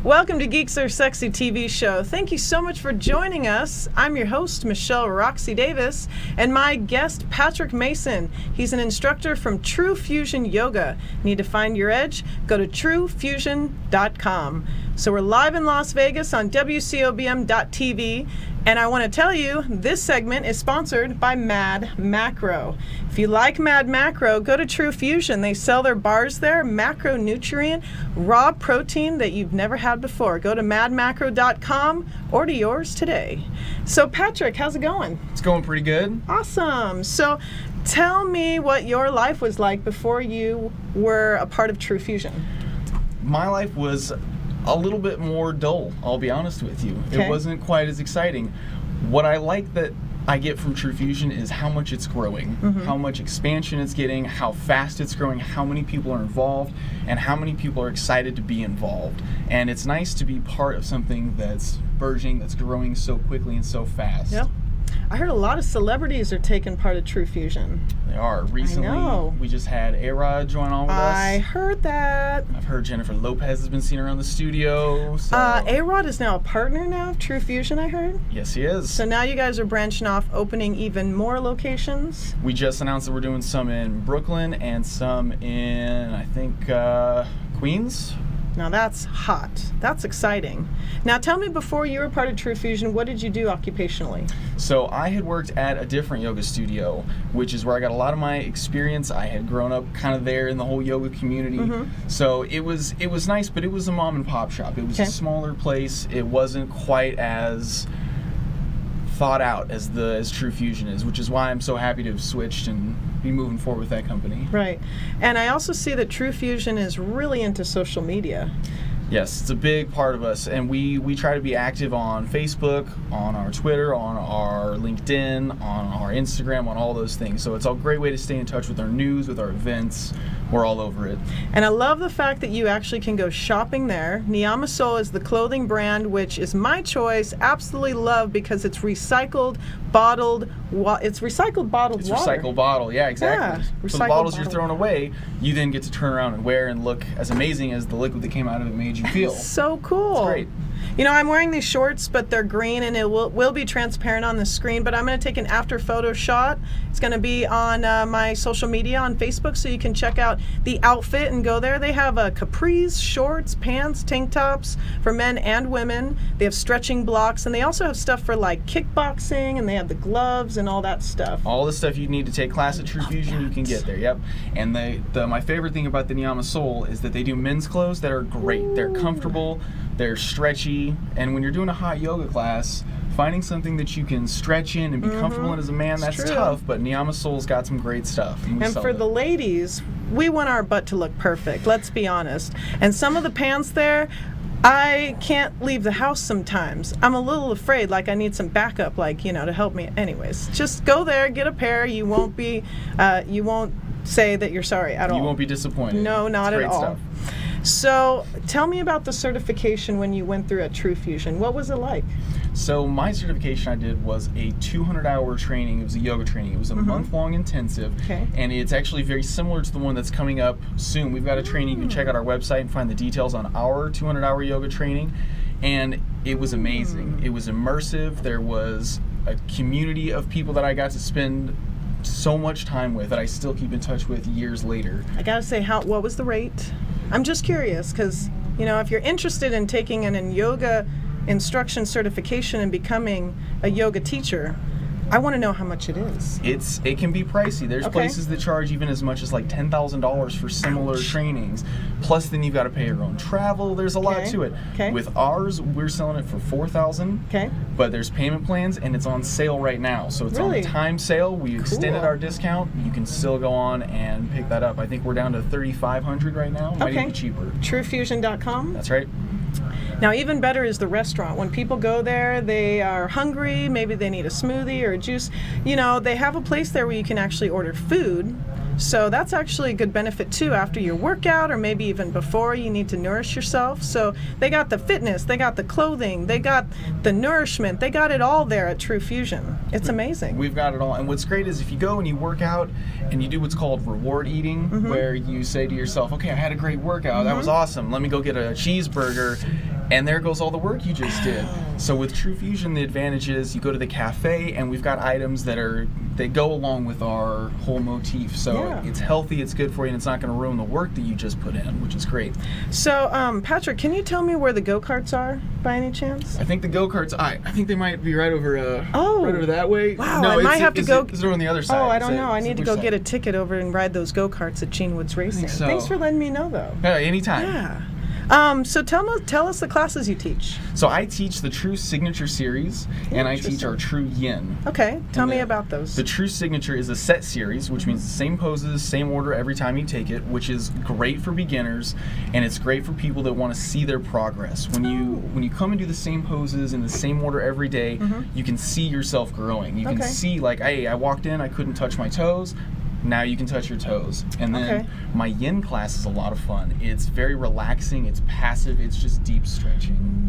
Welcome to Geeks Are Sexy TV show. Thank you so much for joining us. I'm your host, Michelle Roxy Davis, and my guest, Patrick Mason. He's an instructor from True Fusion Yoga. Need to find your edge? Go to truefusion.com. So we're live in Las Vegas on WCOBM.TV, and I want to tell you, this segment is sponsored by Mad Macro. If you like Mad Macro, go to True Fusion. They sell their bars there, macronutrient, raw protein that you've never had before. Go to madmacro.com, order yours today. So Patrick, how's it going? It's going pretty good. Awesome. So tell me what your life was like before you were a part of True Fusion. My life was a little bit more dull, I'll be honest with you. Okay. It wasn't quite as exciting. What I like that I get from True Fusion is how much it's growing, how much expansion it's getting, how fast it's growing, how many people are involved, and how many people are excited to be involved. And it's nice to be part of something that's burgeoning, that's growing so quickly and so fast. Yep. I heard a lot of celebrities are taking part of True Fusion. They are. Recently, we just had A-Rod join on with us. I heard that. I've heard Jennifer Lopez has been seen around the studio. So. A-Rod is now a partner now of True Fusion, I heard. Yes, he is. So now you guys are branching off, opening even more locations? We just announced that we're doing some in Brooklyn and some in, I think, Queens. Now that's hot. That's exciting. Now tell me, before you were part of True Fusion, what did you do occupationally? So I had worked at a different yoga studio, which is where I got a lot of my experience. I had grown up kind of there in the whole yoga community. So it was nice, but it was a mom and pop shop. It was a smaller place. It wasn't quite as thought out as True Fusion is, which is why I'm so happy to have switched and be moving forward with that company. Right. And I also see that True Fusion is really into social media. Yes, it's a big part of us, and we try to be active on Facebook, on our Twitter, on our LinkedIn, on our Instagram, on all those things. So it's a great way to stay in touch with our news, with our events. We're all over it. And I love the fact that you actually can go shopping there. Niyama Soul is the clothing brand, which is my choice. Absolutely love, because it's recycled, bottled. It's recycled bottled water. It's recycled bottle, yeah, exactly. Yeah, so the bottles you're throwing away, you then get to turn around and wear and look as amazing as the liquid that came out of it made you feel. So cool. It's great. You know, I'm wearing these shorts, but they're green, and it will be transparent on the screen, but I'm going to take an after photo shot. It's going to be on my social media on Facebook, so you can check out the outfit and go there. They have capris, shorts, pants, tank tops for men and women. They have stretching blocks, and they also have stuff for like kickboxing, and they have the gloves and all that stuff. All the stuff you need to take class at True Fusion, you can get there, yep. And my favorite thing about the Niyama Soul is that they do men's clothes that are great. Ooh. They're comfortable, they're stretchy, and when you're doing a hot yoga class, finding something that you can stretch in and be comfortable in as a man, that's tough, but Niyama Soul's got some great stuff. And for the ladies, we want our butt to look perfect, let's be honest. And some of the pants there, I can't leave the house sometimes. I'm a little afraid, like I need some backup, like, you know, to help me. Anyways, just go there, get a pair. You won't say that you're sorry at all. You won't be disappointed. No, not at all. Stuff. So tell me about the certification when you went through at True Fusion. What was it like? So my certification I did was a 200-hour training. It was a yoga training. It was a month-long intensive, and it's actually very similar to the one that's coming up soon. We've got a training. You can check out our website and find the details on our 200-hour yoga training, and it was amazing. It was immersive. There was a community of people that I got to spend so much time with that I still keep in touch with years later. I gotta say, what was the rate? I'm just curious, because, you know, if you're interested in taking an yoga instruction certification and becoming a yoga teacher, I want to know how much it is. It can be pricey. There's places that charge even as much as like $10,000 for similar trainings. Plus, then you've got to pay your own travel. There's a lot to it. With ours, we're selling it for $4,000. But there's payment plans, and it's on sale right now. So it's on a time sale. We extended our discount. You can still go on and pick that up. I think we're down to $3,500 right now. Might even be cheaper. TrueFusion.com. That's right. Now, even better is the restaurant. When people go there, they are hungry, maybe they need a smoothie or a juice. You know, they have a place there where you can actually order food. So that's actually a good benefit too after your workout, or maybe even before. You need to nourish yourself. So they got the fitness, they got the clothing, they got the nourishment, they got it all there at True Fusion. It's amazing. We've got it all. And what's great is if you go and you work out and you do what's called reward eating, where you say to yourself, okay, I had a great workout, that was awesome, let me go get a cheeseburger. and there goes all the work you just did. So with True Fusion, the advantage is you go to the cafe, and we've got items that go along with our whole motif. So it's healthy, it's good for you, and it's not going to ruin the work that you just put in, which is great. So, Patrick, can you tell me where the go-karts are, by any chance? I think the go-karts, I think they might be right over that way. Wow, no, I might have to go. Is it on the other side? Oh, I don't know. I need to go get a ticket over and ride those go-karts at Gene Woods Racing. So. Thanks for letting me know, though. Yeah, anytime. Yeah. So tell us the classes you teach. So I teach the True Signature series, and I teach our True Yin. Okay, tell me about those. The True Signature is a set series, which means the same poses, same order every time you take it, which is great for beginners, and it's great for people that want to see their progress. When you come and do the same poses in the same order every day, you can see yourself growing. You can see, like, hey, I walked in, I couldn't touch my toes. Now you can touch your toes. And then my yin class is a lot of fun. It's very relaxing, it's passive, it's just deep stretching.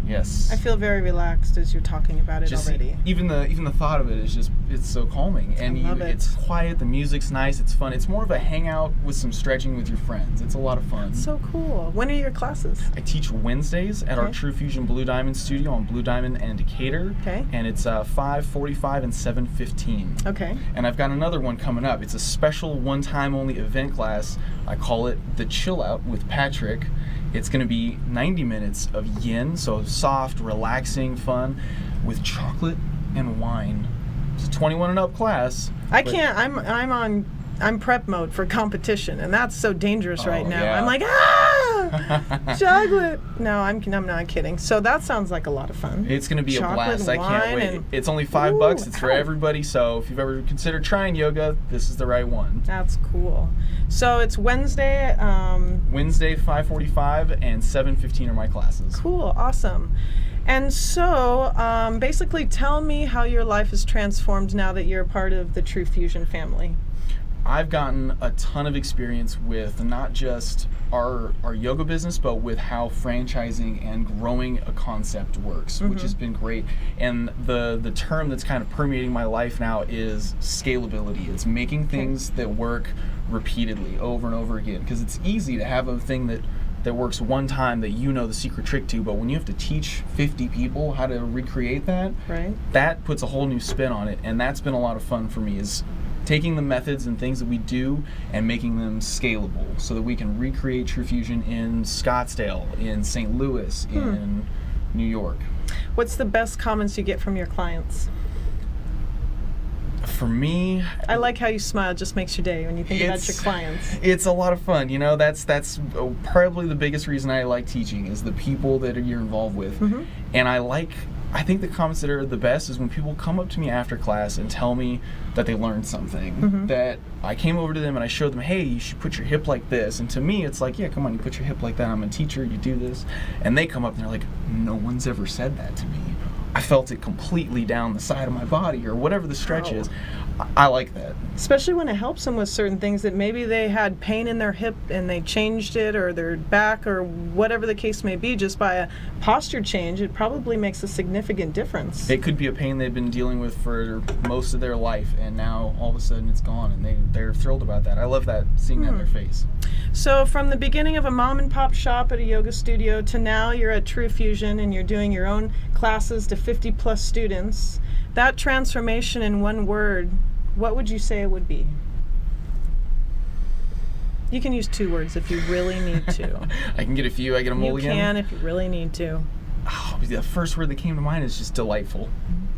Yes. I feel very relaxed as you're talking about it already. Even the thought of it is just, it's so calming. And it's quiet, the music's nice, it's fun. It's more of a hangout with some stretching with your friends. It's a lot of fun. So cool. When are your classes? I teach Wednesdays at our True Fusion Blue Diamond studio on Blue Diamond and Decatur. Okay. And it's 5:45 and 7:15. Okay. And I've got another one coming up. It's a special one-time only event class. I call it the Chill Out with Patrick. It's going to be 90 minutes of yin, so soft, relaxing, fun, with chocolate and wine. It's a 21 and up class. I'm prep mode for competition, and that's so dangerous right now. Yeah. I'm like, chocolate. No, I'm not kidding. So that sounds like a lot of fun. It's going to be chocolate, a blast. I can't wait. It's only $5. It's for everybody. So if you've ever considered trying yoga, this is the right one. That's cool. So it's Wednesday. Wednesday, 5:45 and 7:15 are my classes. Cool. Awesome. And so, basically, tell me how your life is transformed now that you're a part of the True Fusion family. I've gotten a ton of experience with not just our yoga business, but with how franchising and growing a concept works, which has been great. And the term that's kind of permeating my life now is scalability. It's making things that work repeatedly over and over again, because it's easy to have a thing that works one time that you know the secret trick to, but when you have to teach 50 people how to recreate that, that puts a whole new spin on it. And that's been a lot of fun for me, is taking the methods and things that we do and making them scalable so that we can recreate True Fusion in Scottsdale, in St. Louis, in New York. What's the best comments you get from your clients? For me, I like how you smile. It just makes your day when you think about your clients. It's a lot of fun. You know, that's probably the biggest reason I like teaching, is the people that you're involved with. And I think the comments that are the best is when people come up to me after class and tell me that they learned something, that I came over to them and I showed them, hey, you should put your hip like this. And to me, it's like, yeah, come on, you put your hip like that. I'm a teacher, you do this. And they come up and they're like, no one's ever said that to me. I felt it completely down the side of my body, or whatever the stretch is. I like that. Especially when it helps them with certain things that maybe they had pain in their hip and they changed it, or their back, or whatever the case may be, just by a posture change. It probably makes a significant difference. It could be a pain they've been dealing with for most of their life, and now all of a sudden it's gone, and they're thrilled about that. I love that, seeing that in their face. So from the beginning of a mom and pop shop at a yoga studio to now you're at True Fusion and you're doing your own classes to 50 plus students, that transformation in one word, what would you say it would be? You can use 2 words if you really need to. I can get a few. I get a mulligan. You can if you really need to. Oh, the first word that came to mind is just delightful.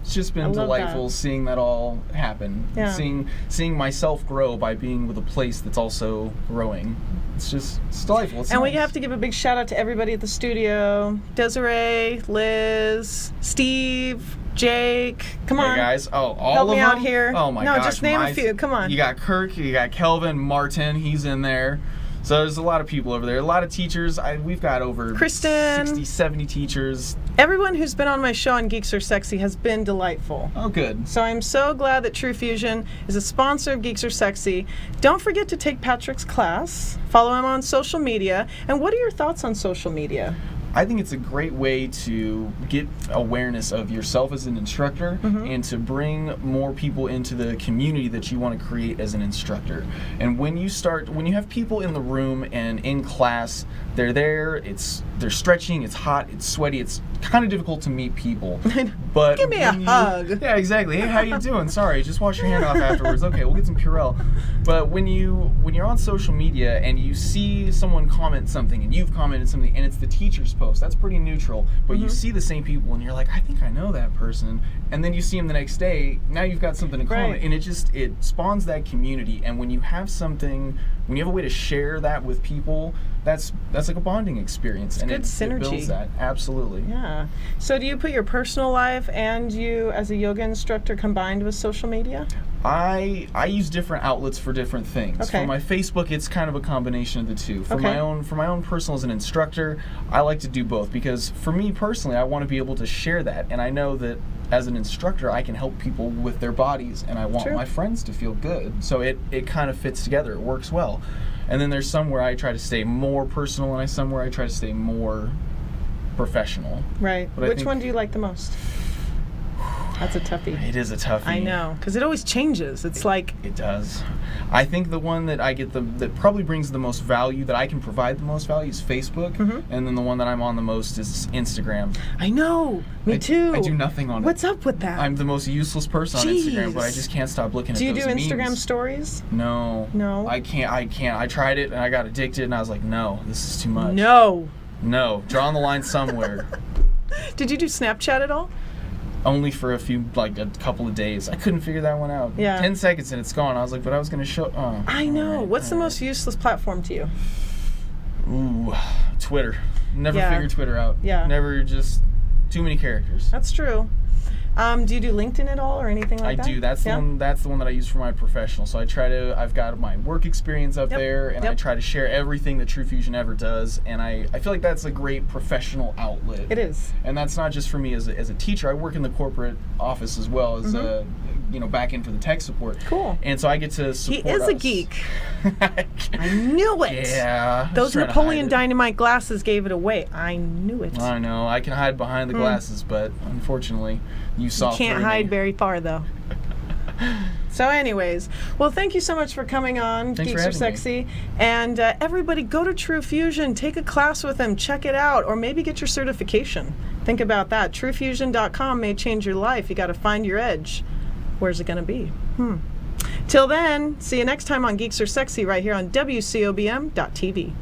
It's just been delightful seeing that all happen. Yeah. Seeing myself grow by being with a place that's also growing. It's delightful. It's and nice. We have to give a big shout out to everybody at the studio. Desiree, Liz, Steve, Jake. Come on. Hey guys. Oh, all help of me them? out here. Oh my gosh. No, just name a few. Come on. You got Kirk, you got Kelvin, Martin, he's in there. So there's a lot of people over there, a lot of teachers. We've got over Kristen, 60, 70 teachers. Everyone who's been on my show on Geeks Are Sexy has been delightful. Oh, good. So I'm so glad that True Fusion is a sponsor of Geeks Are Sexy. Don't forget to take Patrick's class. Follow him on social media. And what are your thoughts on social media? I think it's a great way to get awareness of yourself as an instructor and to bring more people into the community that you want to create as an instructor. And when you have people in the room and in class, they're there, they're stretching, it's hot, it's sweaty, it's kind of difficult to meet people. But give me a hug. Yeah, exactly. Hey, how you doing? Sorry, just wash your hand off afterwards. Okay, we'll get some Purell. But when you're on social media and you see someone comment something and you've commented something and it's the teacher's post, that's pretty neutral. But you see the same people and you're like, I think I know that person. And then you see them the next day. Now you've got something in common, and it spawns that community. And when you have a way to share that with people, that's like a bonding experience. And good synergy. It builds that. Absolutely. Yeah. So do you put your personal life and you as a yoga instructor combined with social media? I use different outlets for different things. Okay. For my Facebook, it's kind of a combination of the two. For my own personal as an instructor, I like to do both because for me personally, I want to be able to share that, and I know that as an instructor, I can help people with their bodies, and I want my friends to feel good. So it kind of fits together. It works well. And then there's some where I try to stay more personal, and some where I try to stay more professional. Right. But which one do you like the most? That's a toughie. It is a toughie. I know, because it always changes. It's like... It does. I think the one that I get that probably brings the most value, that I can provide the most value, is Facebook, and then the one that I'm on the most is Instagram. I know. Me too. I do nothing on it. What's up with that? I'm the most useless person on Instagram, but I just can't stop looking at those memes. Do you do Instagram stories? No. No? I can't. I tried it, and I got addicted, and I was like, no, this is too much. No. Drawing the line somewhere. Did you do Snapchat at all? Only for a couple of days. I couldn't figure that one out. Yeah. 10 seconds and it's gone. I was like, but I was going to show... Oh, I know. What's the most useless platform to you? Ooh, Twitter. Never figured Twitter out. Yeah. Never, just too many characters. That's true. Do you do LinkedIn at all or anything like that? I do. That's the one. That's the one that I use for my professional. So I've got my work experience up there, and I try to share everything that True Fusion ever does. And I feel like that's a great professional outlet. It is. And that's not just for me as a teacher. I work in the corporate office as well as back in for the tech support. Cool. And so I get to support. He is a geek. I knew it. Yeah. Those Napoleon Dynamite glasses gave it away. I knew it. I know. I can hide behind the glasses, but unfortunately, you can't hide very far, though. So anyways, well, thank you so much for coming on. Thanks Geeks for Are Sexy. me. And everybody go to True Fusion, take a class with them, check it out, or maybe get your certification. Think about that. TrueFusion.com may change your life. You got to find your edge. Where's it going to be? Till then, see you next time on Geeks Are Sexy right here on WCOBM.TV.